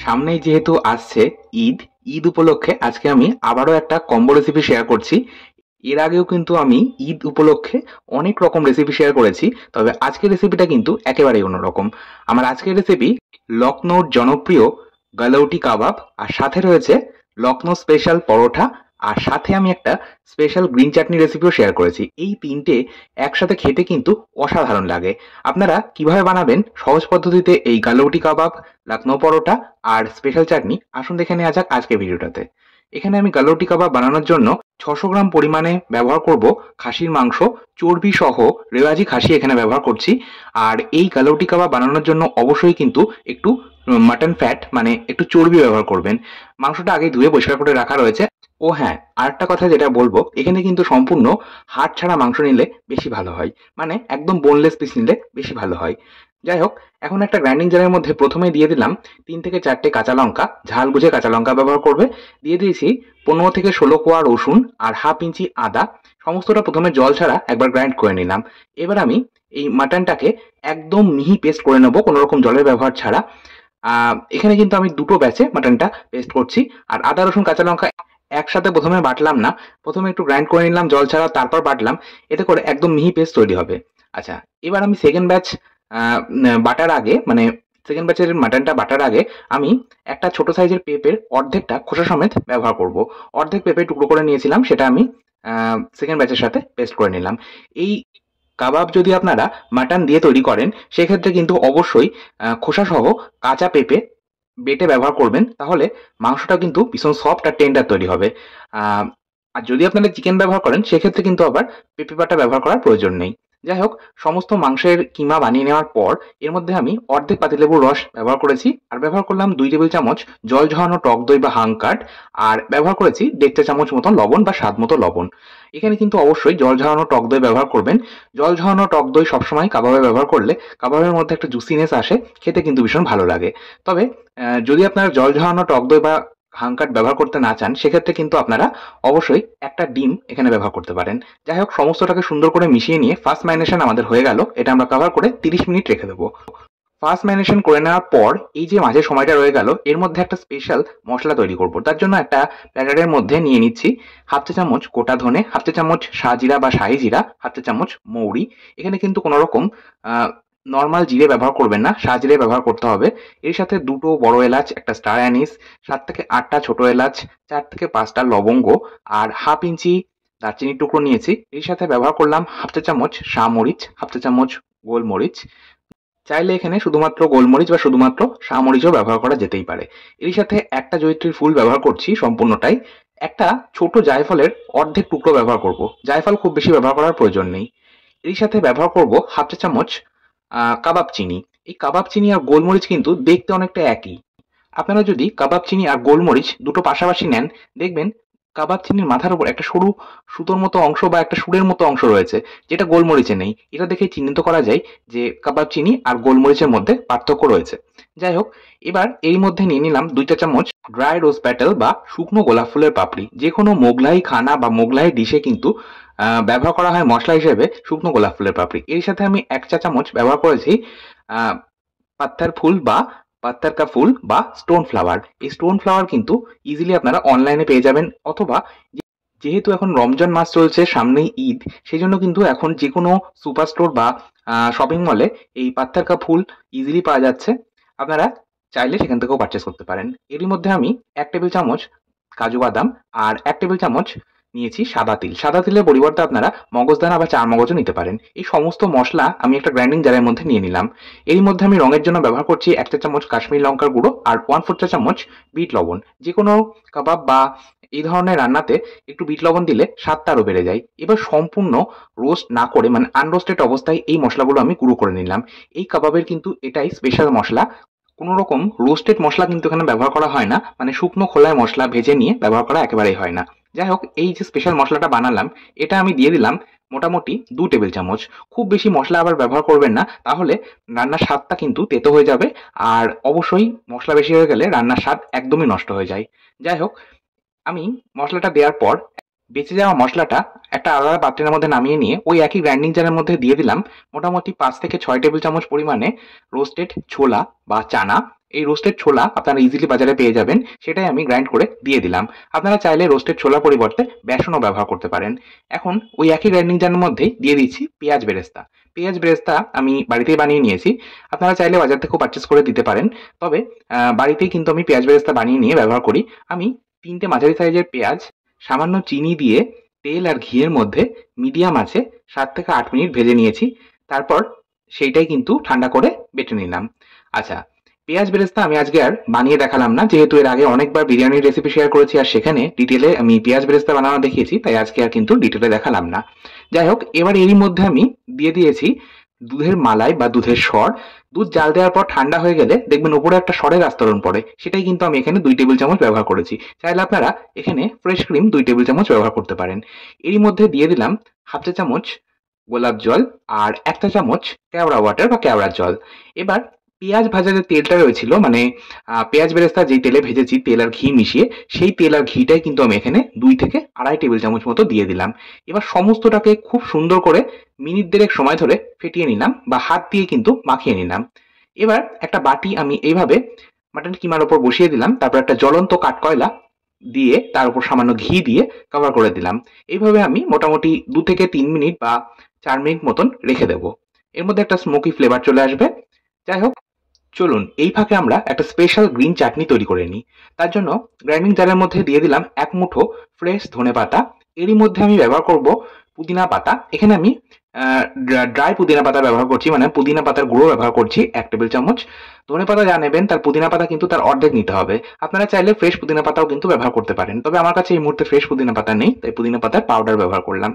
সামনেই যেহেতু আসছে ঈদ, ঈদ উপলক্ষে আজকে আমি আবারও একটা কম্বো রেসিপি শেয়ার করছি। এর আগেও কিন্তু আমি ঈদ উপলক্ষে অনেক রকম রেসিপি শেয়ার করেছি, তবে আজকের রেসিপিটা কিন্তু একেবারেই অন্যরকম। আমার আজকের রেসিপি লখনৌর জনপ্রিয় গালৌটি কাবাব, আর সাথে রয়েছে লখনৌ স্পেশাল পরোটা, আর সাথে আমি একটা স্পেশাল গ্রিন চাটনি রেসিপিও শেয়ার করেছি। এই তিনটে একসাথে খেতে কিন্তু অসাধারণ লাগে। আপনারা কিভাবে বানাবেন সহজ পদ্ধতিতে এই গালৌটি কাবাব, লখনৌ পরোটা আর স্পেশাল চাটনি, আসুন দেখে নেওয়া যাক আজকের ভিডিওটাতে। এখানে আমি গালৌটি কাবাব বানানোর জন্য 600 গ্রাম পরিমাণে ব্যবহার করব খাসির মাংস, চর্বি সহ রেওয়াজি খাসি এখানে ব্যবহার করছি। আর এই গালৌটি কাবাব বানানোর জন্য অবশ্যই কিন্তু একটু মাটন ফ্যাট মানে একটু চর্বি ব্যবহার করবেন। মাংসটা আগে ধুয়ে পরিষ্কার করে রাখা রয়েছে। ও হ্যাঁ, আরেকটা কথা যেটা বলবো, এখানে কিন্তু সম্পূর্ণ হাড় ছাড়া মাংস নিলে বেশি ভালো হয়, মানে একদম বোনলেস পিস নিলে বেশি ভালো হয়। যাই হোক, এখন একটা গ্রাইন্ডিং জারের মধ্যে প্রথমে দিয়ে দিলাম 3 থেকে 4টে কাঁচা লঙ্কা, ঝাল বুঝে কাঁচা লঙ্কা ব্যবহার করবে। দিয়ে দিয়েছি 15 থেকে 16 কোয়া রসুন আর হাফ ইঞ্চি আদা। সমস্তটা প্রথমে জল ছাড়া একবার গ্রাইন্ড করে নিলাম। এবার আমি এই মাটনটাকে একদম মিহি পেস্ট করে নেবো, কোনো রকম জলের ব্যবহার ছাড়া। এখানে কিন্তু আমি দুটো ব্যাচে মাটনটা পেস্ট করছি। আর আদা রসুন কাঁচা লঙ্কা একসাথে প্রথমে বাটলাম না, প্রথমে একটু গ্রাইন্ড করে নিলাম জল ছাড়া, তারপর বাটলাম। এতে করে একদম মিহি পেস্ট তৈরি হবে। আচ্ছা, এবার আমি সেকেন্ড ব্যাচ বাটার আগে, মানে সেকেন্ড ব্যাচের মাটনটা বাটার আগে আমি একটা ছোট সাইজের পেঁপের অর্ধেকটা খোসা সমেত ব্যবহার করব। অর্ধেক পেঁপে টুকরো করে নিয়েছিলাম, সেটা আমি সেকেন্ড ব্যাচের সাথে পেস্ট করে নিলাম। এই কাবাব যদি আপনারা মাটন দিয়ে তৈরি করেন, সেক্ষেত্রে কিন্তু অবশ্যই খোসা সহ কাঁচা পেঁপে বেটে ব্যবহার করবেন, তাহলে মাংসটা কিন্তু ভীষণ সফট আর টেন্ডার তৈরি হবে। আর যদি আপনারা চিকেন ব্যবহার করেন, সেক্ষেত্রে কিন্তু আবার পেঁপে বাটা ব্যবহার করার প্রয়োজন নেই। যাই হোক, সমস্ত মাংসের কিমা বানিয়ে নেওয়ার পর এর মধ্যে আমি অর্ধেক পাতিলেবুর রস ব্যবহার করেছি, আর ব্যবহার করলাম 2 টেবিল চামচ জল ঝরানো টক দই বা হাংকাট, আর ব্যবহার করেছি 1.5 চা চামচ মতন লবণ বা স্বাদ মতো লবণ। এখানে কিন্তু অবশ্যই জল ঝরানো টক দই ব্যবহার করবেন। জল ঝরানো টক দই সবসময় কাবাবে ব্যবহার করলে কাবাবের মধ্যে একটা জুসিনেস আসে, খেতে কিন্তু ভীষণ ভালো লাগে। তবে যদি আপনারা জল ঝরানো টক দই বা হাংকাট ব্যবহার করতে না চান, সেক্ষেত্রে কিন্তু আপনারা অবশ্যই একটা ডিম এখানে ব্যবহার করতে পারেন। যাই হোক, সমস্তটাকে সুন্দর করে মিশিয়ে নিয়ে ফার্স্ট ম্যারিনেশন আমাদের হয়ে গেল। এটা আমরা কভার করে 30 মিনিট রেখে দেবো। ফার্স্ট ম্যারিনেশন করে নেওয়ার পর এই যে মাঝে সময়টা রয়ে গেল, এর মধ্যে একটা স্পেশাল মশলা তৈরি করব। তার জন্য একটা প্যাকেটের মধ্যে নিয়ে নিচ্ছি 1/2 চা চামচ গোটা ধনে, 1/2 চা চামচ সাজিরা বা শাহি জিরা, 1/2 চা চামচ মৌরি। এখানে কিন্তু কোনো রকম নর্মাল জিরে ব্যবহার করবেন না, সাজিরে ব্যবহার করতে হবে। এর সাথে দুটো বড় এলাচ, একটা স্টার অ্যানিস, 7 থেকে 8টা ছোট এলাচ, 4 থেকে 5টা লবঙ্গ, আর হাফ ইঞ্চি দারচিনির টুকরো নিয়েছি। এর সাথে ব্যবহার করলাম 1/2 চা চামচ শামরিচ, 1/2 চা চামচ গোলমরিচ। চাইলে এখানে শুধুমাত্র গোলমরিচ বা শুধুমাত্র শামরিচও ব্যবহার করা যেতেই পারে। এর সাথে একটা জয়িত্রীর ফুল ব্যবহার করছি সম্পূর্ণটাই। একটা ছোট জায়ফলের অর্ধেক টুকরো ব্যবহার করব। জায়ফল খুব বেশি ব্যবহার করার প্রয়োজন নেই। এর সাথে ব্যবহার করব 1/2 চা চামচ কাবাব চিনি। এই কাবাব চিনি আর গোলমরিচ কিন্তু দেখতে অনেকটা একই। আপনারা যদি কাবাব চিনি আর গোলমরিচ দুটো পাশাপাশি নেন, দেখবেন কাবাব চিনির মাথার উপর একটা সরু সুতোর মতো অংশ বা একটা সুরের মতো অংশ রয়েছে, যেটা গোলমরিচে নেই। এটা দেখে চিহ্নিত করা যায় যে কাবাব চিনি আর গোলমরিচের মধ্যে পার্থক্য রয়েছে। যাই হোক, এবার এর মধ্যে নিয়ে নিলাম 2 চা চামচ ড্রাই রোজ প্যাটেল বা শুকনো গোলাপ ফুলের পাপড়ি। যে কোনো মোগলাই খানা বা মোগলাই ডিশে কিন্তু ব্যবহার করা হয় মশলা হিসেবে শুকনো গোলাপ ফুলের পাপড়ি। এর সাথে আমি 1 চা চামচ ব্যবহার করেছি আহ পাত্তার ফুল বা পাত্তার কা ফুল বা স্টোন ফ্লাওয়ার। এই স্টোন ফ্লাওয়ার কিন্তু ইজিলি আপনারা অনলাইনে পেয়ে যাবেন, অথবা যেহেতু এখন রমজান মাস চলছে, সামনেই ঈদ, সেই জন্য কিন্তু এখন যে কোনো সুপার স্টোর বা শপিং মলে এই পাত্তার কা ফুল ইজিলি পাওয়া যাচ্ছে। আপনারা চাইলে সেখান থেকেও পারচেস করতে পারেন। এরই মধ্যে আমি 1 টেবিল চামচ কাজু বাদাম আর 1 টেবিল চামচ নিয়েছি সাদা তিল। সাদা তিলের পরিবর্তে আপনারা মগজদানা বা চার মগজও নিতে পারেন। এই সমস্ত মশলা আমি একটা গ্রাইন্ডিং জারের মধ্যে নিয়ে নিলাম। এর মধ্যে আমি রঙের জন্য ব্যবহার করছি 1 চা চামচ কাশ্মীর লঙ্কার গুঁড়ো আর 1/4 চা চামচ বিট লবণ। যে কোনো কাবাব বা এই ধরনের রান্নাতে একটু বিট লবণ দিলে স্বাদটা আরও বেড়ে যায়। এবার সম্পূর্ণ রোস্ট না করে, মানে আনরোস্টেড অবস্থায় এই মশলাগুলো আমি গুঁড়ো করে নিলাম। এই কাবাবের কিন্তু এটাই স্পেশাল মশলা। কোনো রকম রোস্টেড মশলা কিন্তু এখানে ব্যবহার করা হয় না, মানে শুকনো খোলায় মশলা ভেজে নিয়ে ব্যবহার করা একেবারেই হয় না। যাই হোক, এই যে স্পেশাল মশলাটা বানালাম, এটা আমি দিয়ে দিলাম মোটামুটি 2 টেবিল চামচ। খুব বেশি মশলা আবার ব্যবহার করবেন না, তাহলে রান্নার স্বাদটা কিন্তু তেতো হয়ে যাবে। আর অবশ্যই মশলা বেশি হয়ে গেলে রান্নার স্বাদ একদমই নষ্ট হয়ে যায়। যাই হোক, আমি মশলাটা দেওয়ার পর বেঁচে যাওয়া মশলাটা একটা আলাদা পাত্রের মধ্যে নামিয়ে নিয়ে ওই একই গ্রাইন্ডিং জারের মধ্যে দিয়ে দিলাম মোটামুটি 5 থেকে 6 টেবিল চামচ পরিমাণে রোস্টেড ছোলা বা চানা। এই রোস্টেড ছোলা আপনারা ইজিলি বাজারে পেয়ে যাবেন, সেটাই আমি গ্রাইন্ড করে দিয়ে দিলাম। আপনারা চাইলে রোস্টেড ছোলার পরিবর্তে বেসনও ব্যবহার করতে পারেন। এখন ওই একই গ্রাইন্ডিং জারের মধ্যেই দিয়ে দিচ্ছি পেঁয়াজ বেরেস্তা। পেঁয়াজ বেরেস্তা আমি বাড়িতেই বানিয়ে নিয়েছি, আপনারা চাইলে বাজার থেকেও পারচেস করে দিতে পারেন। তবে বাড়িতেই কিন্তু আমি পেঁয়াজ বেরেস্তা বানিয়ে নিয়ে ব্যবহার করি। আমি 3টে মাঝারি সাইজের পেঁয়াজ সামান্য চিনি দিয়ে তেল আর ঘিয়ের মধ্যে মিডিয়াম আছে 7 থেকে 8 মিনিট ভেজে নিয়েছি। তারপর সেইটাই কিন্তু ঠান্ডা করে বেটে নিলাম। আচ্ছা, পেঁয়াজ বেরেস্তা আমি আজকে আর বানিয়ে দেখালাম না, যেহেতু এর আগে অনেকবার বিরিয়ানির রেসিপি শেয়ার করেছি আর সেখানে ডিটেলে আমি পেঁয়াজ বেরেস্তা বানানো দেখিয়েছি, তাই আজকে আর কিন্তু ডিটেলে দেখালাম না। যাই হোক, এবার এরই মধ্যে আমি দিয়ে দিয়েছি দুধের মালাই বা দুধের সর। দুধ জাল দেওয়ার পর ঠান্ডা হয়ে গেলে দেখবেন উপরে একটা সরের আস্তরণ পড়ে, সেটাই কিন্তু আমি এখানে 2 টেবিল চামচ ব্যবহার করেছি। চাইলে আপনারা এখানে ফ্রেশ ক্রিম 2 টেবিল চামচ ব্যবহার করতে পারেন। এরই মধ্যে দিয়ে দিলাম হাফ চা চামচ গোলাপ জল আর 1 চা চামচ কেওড়া ওয়াটার বা কেওড়ার জল। এবার পেঁয়াজ ভাজা যে তেলটা রয়েছিল, মানে পেঁয়াজ বেরেস্তা যেই তেলে ভেজেছি তেল আর ঘি মিশিয়ে, সেই তেল আর ঘিটাই কিন্তু আমি এখানে 2 থেকে 2.5 টেবিল চামচ মতো দিয়ে দিলাম। এবার সমস্তটাকে খুব সুন্দর করে মিনিট দেড়েক সময় ধরে ফেটিয়ে নিলাম বা হাত দিয়ে কিন্তু মাখিয়ে নিলাম। এবার একটা বাটি আমি এইভাবে মাটন কিমার ওপর বসিয়ে দিলাম, তারপর একটা জ্বলন্ত কাঠকয়লা দিয়ে তার উপর সামান্য ঘি দিয়ে কভার করে দিলাম। এইভাবে আমি মোটামুটি 2 থেকে 3 মিনিট বা 4 মিনিট মতন রেখে দেবো। এর মধ্যে একটা স্মোকি ফ্লেভার চলে আসবে। যাই হোক, চলুন এই ফাঁকে আমরা একটা স্পেশাল গ্রিন চাটনি তৈরি করে নিই। তার জন্য গ্রাইন্ডিং জারের মধ্যে দিয়ে দিলাম 1 মুঠো ফ্রেশ ধনেপাতা। এরই মধ্যে আমি ব্যবহার করব পুদিনা পাতা। এখানে আমি ড্রাই পুদিনা পাতা ব্যবহার করছি, মানে পুদিনা পাতার গুঁড়ো ব্যবহার করছি 1 টেবিল চামচ। ধনেপাতা যা নেবেন তার পুদিনা পাতা কিন্তু তার অর্ধেক নিতে হবে। আপনারা চাইলে ফ্রেশ পুদিনা পাতাও কিন্তু ব্যবহার করতে পারেন, তবে আমার কাছে এই মুহূর্তে ফ্রেশ পুদিনা পাতা নেই, তাই পুদিনা পাতার পাউডার ব্যবহার করলাম।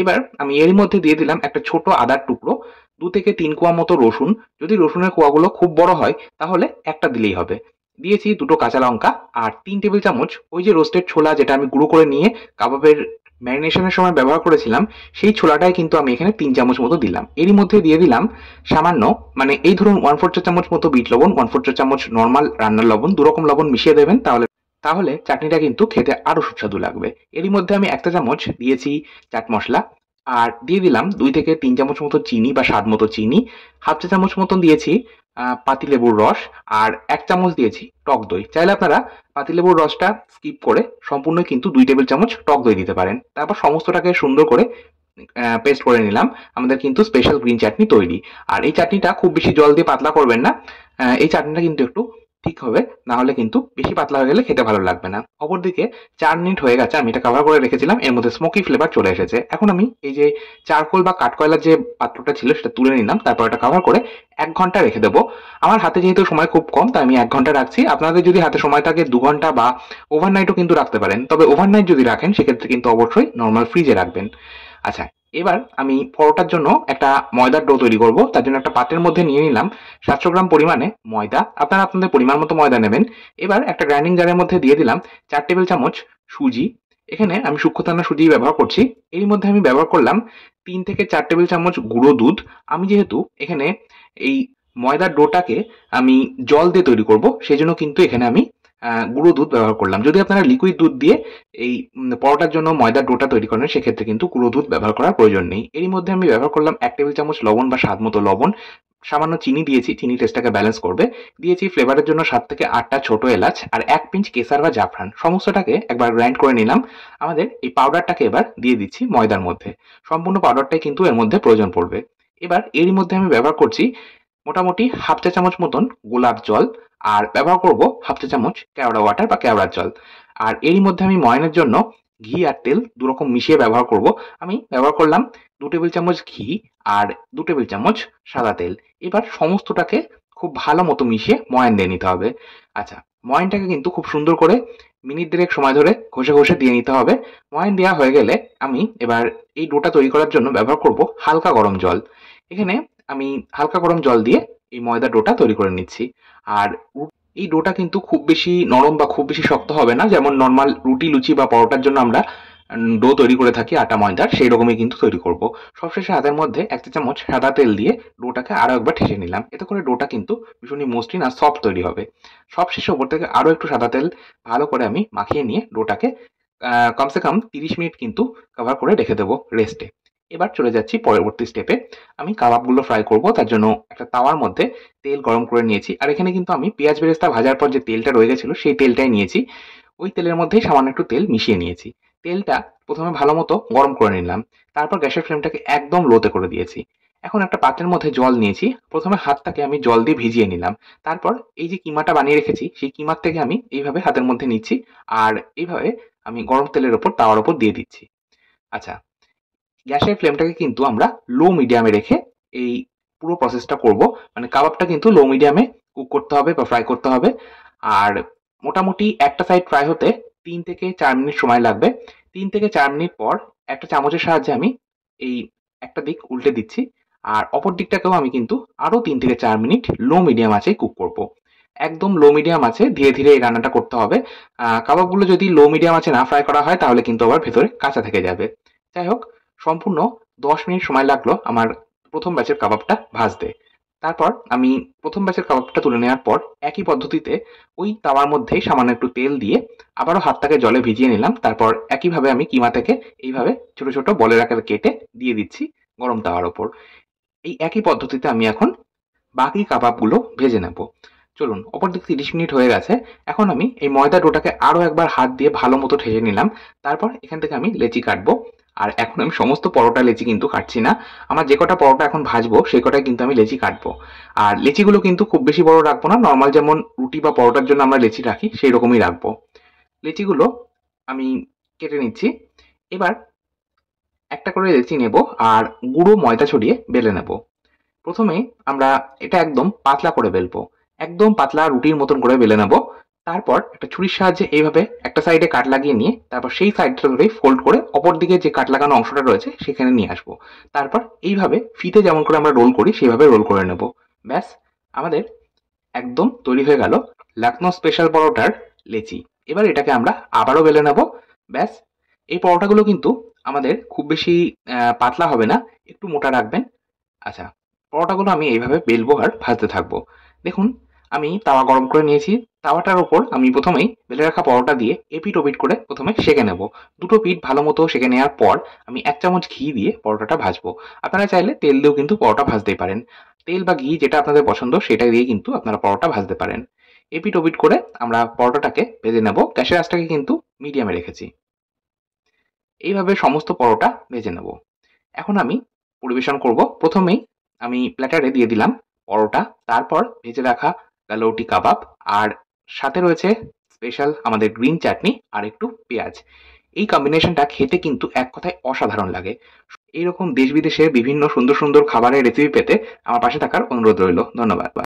এবার আমি এরই মধ্যে দিয়ে দিলাম একটা ছোট আদার টুকরো, 2 থেকে 3 কোয়া মতো রসুন। যদি রসুনের কোয়াগুলো খুব বড় হয় তাহলে একটা দিলেই হবে। দিয়েছি 2টো কাঁচা লঙ্কা আর 3 টেবিল চামচ ওই যে রোস্টেড ছোলা যেটা আমি গুঁড়ো করে নিয়ে কাবাবের ম্যারিনেশনের সময় ব্যবহার করেছিলাম, সেই ছোলাটাই কিন্তু আমি এখানে 3 চামচ মতো দিলাম। এরই মধ্যে দিয়ে দিলাম সামান্য, মানে এই ধরুন 1/4 চা চামচ মতো বিট লবণ, 1/4 চা চামচ নর্মাল রান্নার লবণ, দুরকম লবণ মিশিয়ে দেবেন, তাহলে তাহলে চাটনিটা কিন্তু খেতে আরো সুস্বাদু লাগবে। এরই মধ্যে আমি 1 চা চামচ দিয়েছি চাট মশলা আর দিয়ে দিলাম 2 থেকে 3 চামচ মতো চিনি বা স্বাদ মতো চিনি। হাফ চা চামচ মতন দিয়েছি পাতিলেবুর রস আর 1 চামচ দিয়েছি টক দই। চাইলে আপনারা পাতিলেবুর রসটা স্কিপ করে সম্পূর্ণ কিন্তু 2 টেবিল চামচ টক দই দিতে পারেন। তারপর সমস্তটাকে সুন্দর করে পেস্ট করে নিলাম। আমাদের কিন্তু স্পেশাল গ্রিন চাটনি তৈরি। আর এই চাটনিটা খুব বেশি জল দিয়ে পাতলা করবেন না, এই চাটনিটা কিন্তু একটু ঠিক হবে, না হলে কিন্তু বেশি পাতলা হয়ে গেলে খেতে ভালো লাগবে না। অপরদিকে 4 মিনিট হয়ে গেছে, আমি এটা কভার করে রেখেছিলাম, এর মধ্যে স্মোকি ফ্লেভার চলে এসেছে। এখন আমি এই যে চারকোল বা কাঠকয়লার যে পাত্রটা ছিল সেটা তুলে নিলাম, তারপর এটা কভার করে 1 ঘন্টা রেখে দেবো। আমার হাতে যেহেতু সময় খুব কম তাই আমি 1 ঘন্টা রাখছি। আপনাদের যদি হাতে সময় থাকে 2 ঘন্টা বা ওভারনাইটও কিন্তু রাখতে পারেন, তবে ওভারনাইট যদি রাখেন সেক্ষেত্রে কিন্তু অবশ্যই নর্মাল ফ্রিজে রাখবেন। আচ্ছা, এবার আমি পরোটার জন্য একটা ময়দার ডো তৈরি করব। তার জন্য একটা পাত্রের মধ্যে নিয়ে নিলাম 700 গ্রাম পরিমাণে ময়দা। আপনারা আপনাদের পরিমাণ মতো ময়দা নেবেন। এবার একটা গ্রাইন্ডিং জারের মধ্যে দিয়ে দিলাম 4 টেবিল চামচ সুজি। এখানে আমি সূক্ষ্মদানা সুজি ব্যবহার করছি। এর মধ্যে আমি ব্যবহার করলাম 3 থেকে 4 টেবিল চামচ গুঁড়ো দুধ। আমি যেহেতু এখানে এই ময়দার ডোটাকে আমি জল দিয়ে তৈরি করব, সেই জন্য কিন্তু এখানে আমি গুঁড়ো দুধ ব্যবহার করলাম। যদি আপনারা লিকুইড দুধ দিয়ে এই পরোটার জন্য ময়দার ডোটা তৈরি করেন সেক্ষেত্রে কিন্তু গুঁড়ো দুধ ব্যবহার করার প্রয়োজন নেই। এরই মধ্যে আমি ব্যবহার করলাম 1 টেবিল চামচ লবণ বা স্বাদ মতো লবণ। সামান্য চিনি দিয়েছি, চিনি টেস্টটাকে ব্যালেন্স করবে। দিয়েছি ফ্লেভারের জন্য 7 থেকে 8টা ছোট এলাচ আর 1 পিঞ্চ কেসার বা জাফরান। সমস্তটাকে একবার গ্রাইন্ড করে নিলাম। আমাদের এই পাউডারটাকে এবার দিয়ে দিচ্ছি ময়দার মধ্যে। সম্পূর্ণ পাউডারটাই কিন্তু এর মধ্যে প্রয়োজন পড়বে। এবার এরই মধ্যে আমি ব্যবহার করছি মোটামুটি হাফ চা চামচ মতন গোলাপ জল আর ব্যবহার করব হাফ চা চামচ কেওড়া ওয়াটার বা কেওড়ার জল। আর এরই মধ্যে আমি ময়ানের জন্য ঘি আর তেল দুরকম মিশিয়ে ব্যবহার করব। আমি ব্যবহার করলাম 2 টেবিল চামচ ঘি আর 2 টেবিল চামচ সাদা তেল। এবার সমস্তটাকে খুব ভালো মতো মিশিয়ে ময়ান দিয়ে নিতে হবে। আচ্ছা, ময়ানটাকে কিন্তু খুব সুন্দর করে মিনিট দেড়েক সময় ধরে ঘষে ঘষে দিয়ে নিতে হবে। ময়ান দেওয়া হয়ে গেলে আমি এবার এই ডোটা তৈরি করার জন্য ব্যবহার করব হালকা গরম জল। এখানে আমি হালকা গরম জল দিয়ে এই ময়দা ডোটা তৈরি করে নিচ্ছি। আর এই ডোটা কিন্তু খুব বেশি নরম বা খুব বেশি শক্ত হবে না, যেমন নর্মাল রুটি লুচি বা পরোটার জন্য আমরা ডো তৈরি করে থাকি আটা ময়দার, সেই রকমই কিন্তু তৈরি করব। সবশেষে হাতের মধ্যে 1 চা চামচ সাদা তেল দিয়ে ডোটাকে আরো একবার ঠেসে নিলাম। এতে করে ডোটা কিন্তু ভীষণই মসৃণ আর সফট তৈরি হবে। সবশেষে ওপর থেকে আরো একটু সাদা তেল ভালো করে আমি মাখিয়ে নিয়ে ডোটাকে কমসে কম 30 মিনিট কিন্তু কভার করে রেখে দেবো রেস্টে। এবার চলে যাচ্ছি পরবর্তী স্টেপে। আমি কাবাবগুলো ফ্রাই করব, তার জন্য একটা তাওয়ার মধ্যে তেল গরম করে নিয়েছি। আর এখানে কিন্তু আমি পেঁয়াজ বেরেস্তা ভাজার পর যে তেলটা রয়ে গেছিল সেই তেলটাই নিয়েছি। ওই তেলের মধ্যেই সামান্য একটু তেল মিশিয়ে নিয়েছি। তেলটা প্রথমে ভালো মতো গরম করে নিলাম। তারপর গ্যাসের ফ্লেমটাকে একদম লোতে করে দিয়েছি। এখন একটা পাত্রের মধ্যে জল নিয়েছি। প্রথমে হাতটাকে আমি জল দিয়ে ভিজিয়ে নিলাম। তারপর এই যে কিমাটা বানিয়ে রেখেছি সেই কিমার থেকে আমি এইভাবে হাতের মধ্যে নিচ্ছি। আর এইভাবে আমি গরম তেলের ওপর তাওয়ার ওপর দিয়ে দিচ্ছি। আচ্ছা, গ্যাসের ফ্লেমটাকে কিন্তু আমরা লো মিডিয়ামে রেখে এই পুরো প্রসেসটা করব। মানে কাবাবটা কিন্তু লো মিডিয়ামে কুক করতে হবে বা ফ্রাই করতে হবে। আর মোটামুটি একটা সাইড ফ্রাই হতে 3 থেকে 4 মিনিট সময় লাগবে। 3 থেকে 4 মিনিট পর একটা চামচের সাহায্যে আমি এই একটা দিক উল্টে দিচ্ছি। আর অপর দিকটাকেও আমি কিন্তু আরো 3 থেকে 4 মিনিট লো মিডিয়াম আঁচে কুক করব। একদম লো মিডিয়াম আছে, ধীরে ধীরে এই রান্নাটা করতে হবে। কাবাবগুলো যদি লো মিডিয়াম আছে না ফ্রাই করা হয় তাহলে কিন্তু আবার ভেতরে কাঁচা থেকে যাবে। যাই হোক, সম্পূর্ণ 10 মিনিট সময় লাগলো আমার প্রথম ব্যাচের কাবাবটা ভাজতে। তারপর আমি প্রথম ব্যাচের কাবাবটা তুলে নেওয়ার পর একই পদ্ধতিতে ওই তাওয়ার মধ্যেই সামান্য একটু তেল দিয়ে আবারও হাতটাকে জলে ভিজিয়ে নিলাম। তারপর একইভাবে আমি কিমা থেকে এইভাবে ছোট ছোট বলের আকারে কেটে দিয়ে দিচ্ছি গরম তাওয়ার ওপর। এই একই পদ্ধতিতে আমি এখন বাকি কাবাবগুলো ভেজে নেব। চলুন, অপর দিক 30 মিনিট হয়ে গেছে। এখন আমি এই ময়দা ডোটাকে আরো একবার হাত দিয়ে ভালো মতো ঠেসে নিলাম। তারপর এখান থেকে আমি লেচি কাটবো। আর এখন আমি সমস্ত পরোটা লেচি কিন্তু কাটছি না। আমার যে কটা পরোটা এখন ভাজবো সেই কটাই কিন্তু আমি লেচি কাটবো। আর লেচিগুলো কিন্তু খুব বেশি বড় রাখবো না, নর্মাল যেমন রুটি বা পরোটার জন্য আমরা লেচি রাখি সেই রকমই রাখবো। লেচিগুলো আমি কেটে নিচ্ছি। এবার একটা করে লেচি নেব আর গুঁড়ো ময়দা ছড়িয়ে বেলে নেব। প্রথমে আমরা এটা একদম পাতলা করে বেলবো। একদম পাতলা রুটির মতন করে বেলে নেব। তারপর একটা ছুরির সাহায্যে এইভাবে একটা সাইডে কাট লাগিয়ে নিয়ে তারপর সেই সাইডটা ধরেই ফোল্ড করে অপর দিকে যে কাট লাগানো অংশটা রয়েছে সেখানে নিয়ে আসবো। তারপর এইভাবে ফিতে যেমন করে আমরা রোল করি সেইভাবে রোল করে নেব। ব্যাস, আমাদের একদম তৈরি হয়ে গেল লখনৌ স্পেশাল পরোটার লেচি। এবার এটাকে আমরা আবারও বেলে নেব। ব্যাস, এই পরোটাগুলো কিন্তু আমাদের খুব বেশি পাতলা হবে না, একটু মোটা রাখবেন। আচ্ছা, পরোটাগুলো আমি এইভাবে বেলবো আর ভাজতে থাকবো। দেখুন, আমি তাওয়া গরম করে নিয়েছি। তাওয়াটার ওপর আমি প্রথমেই বেলে রাখা পরোটা দিয়ে এপিট ওপিট করে প্রথমে সেঁকে নেব। দুটো পিঠ ভালো মতো সেঁকে নেওয়ার পর আমি 1 চামচ ঘি দিয়ে পরোটাটা ভাজবো। আপনারা চাইলে তেল দিয়েও কিন্তু পরোটা ভাজতেই পারেন। তেল বা ঘি যেটা আপনাদের পছন্দ সেটা দিয়ে কিন্তু আপনারা পরোটা ভাজতে পারেন। এপিট ওপিট করে আমরা পরোটাটাকে ভেজে নেব। গ্যাসের আঁচটাকে কিন্তু মিডিয়ামে রেখেছি। এইভাবে সমস্ত পরোটা ভেজে নেব। এখন আমি পরিবেশন করব। প্রথমেই আমি প্ল্যাটারে দিয়ে দিলাম পরোটা, তারপর ভেজে রাখা গালৌটি কাবাব, আর সাথে রয়েছে স্পেশাল আমাদের গ্রিন চাটনি আর একটু পেঁয়াজ। এই কম্বিনেশনটা খেতে কিন্তু এক কথায় অসাধারণ লাগে। এইরকম দেশ বিদেশের বিভিন্ন সুন্দর সুন্দর খাবারের রেসিপি পেতে আমার পাশে থাকার অনুরোধ রইল। ধন্যবাদ।